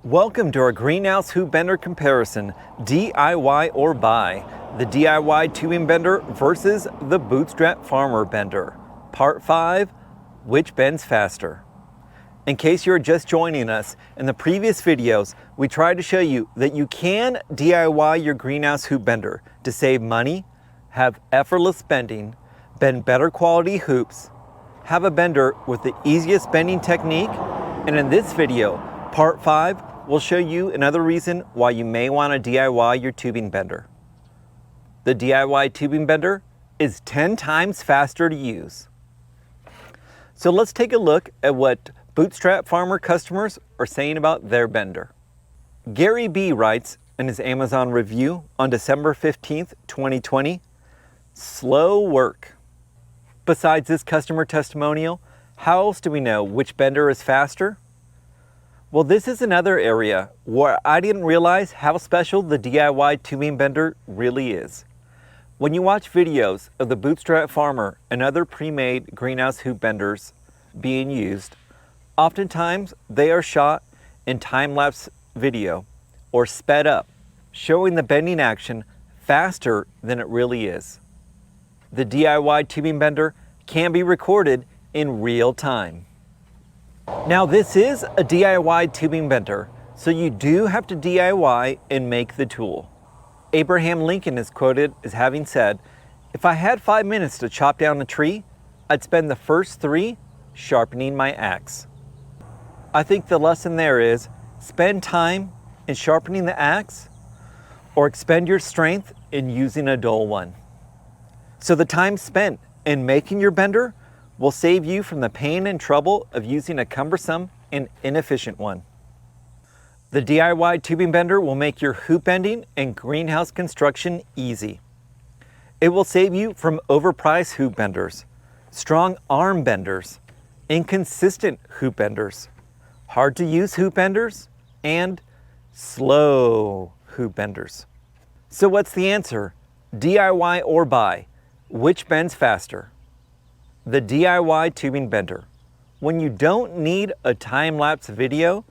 Welcome to our greenhouse hoop bender comparison, DIY or buy, the DIY tubing bender versus the BOOTSTRAP FARMER bender. Part 5, which bends faster? In case you're just joining us, in the previous videos, we tried to show you that you can DIY your greenhouse hoop bender to save money, have effortless bending, bend better quality hoops, have a bender with the easiest bending technique, and in this video, Part 5, we'll show you another reason why you may want to DIY your tubing bender. The DIY tubing bender is 10 times faster to use. So let's take a look at what BOOTSTRAP FARMER customers are saying about their bender. Gary B. writes in his Amazon review on December 15th, 2020, "Slow work." Besides this customer testimonial, how else do we know which bender is faster? Well, this is another area where I didn't realize how special the DIY tubing bender really is. When you watch videos of the BOOTSTRAP FARMER and other pre-made greenhouse hoop benders being used, oftentimes they are shot in time-lapse video or sped up, showing the bending action faster than it really is. The DIY tubing bender can be recorded in real time. Now this is a DIY tubing bender, so you do have to DIY and make the tool. Abraham Lincoln is quoted as having said, "If I had 5 minutes to chop down a tree, I'd spend the first 3 sharpening my axe." I think the lesson there is, spend time in sharpening the axe or expend your strength in using a dull one. So the time spent in making your bender will save you from the pain and trouble of using a cumbersome and inefficient one. The DIY tubing bender will make your hoop bending and greenhouse construction easy. It will save you from overpriced hoop benders, strong arm benders, inconsistent hoop benders, hard to use hoop benders, and slow hoop benders. So what's the answer? DIY or buy? Which bends faster? The DIY tubing bender, when you don't need a time-lapse video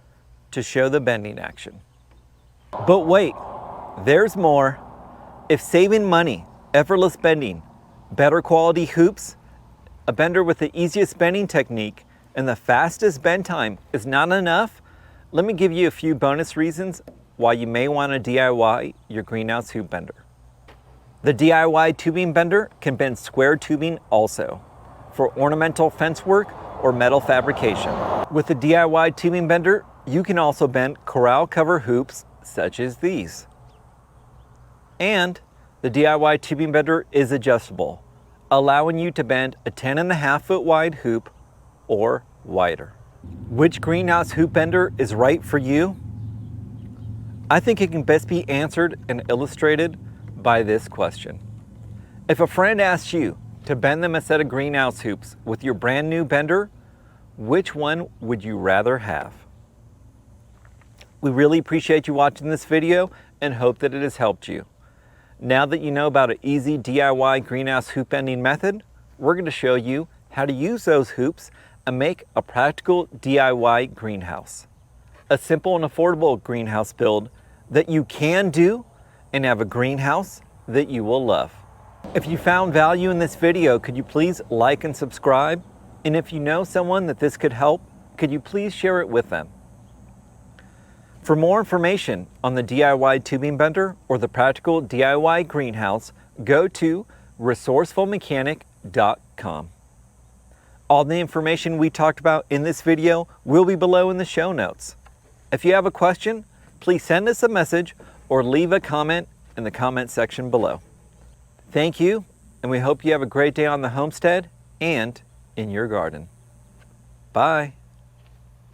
to show the bending action. But wait, there's more. If saving money, effortless bending, better quality hoops, a bender with the easiest bending technique, and the fastest bend time is not enough, let me give you a few bonus reasons why you may want to DIY your greenhouse hoop bender. The DIY tubing bender can bend square tubing also, for ornamental fence work or metal fabrication. With the DIY tubing bender, you can also bend corral cover hoops such as these. And the DIY tubing bender is adjustable, allowing you to bend a 10.5 foot wide hoop or wider. Which greenhouse hoop bender is right for you? I think it can best be answered and illustrated by this question. If a friend asks you to bend them a set of greenhouse hoops with your brand new bender, which one would you rather have? We really appreciate you watching this video and hope that it has helped you. Now that you know about an easy DIY greenhouse hoop bending method, we're going to show you how to use those hoops and make a practical DIY greenhouse. A simple and affordable greenhouse build that you can do and have a greenhouse that you will love. If you found value in this video, could you please like and subscribe? And if you know someone that this could help, could you please share it with them? For more information on the DIY tubing bender or the practical DIY greenhouse, go to resourcefulmechanic.com. All the information we talked about in this video will be below in the show notes. If you have a question, please send us a message or leave a comment in the comment section below. Thank you, and we hope you have a great day on the homestead and in your garden. Bye.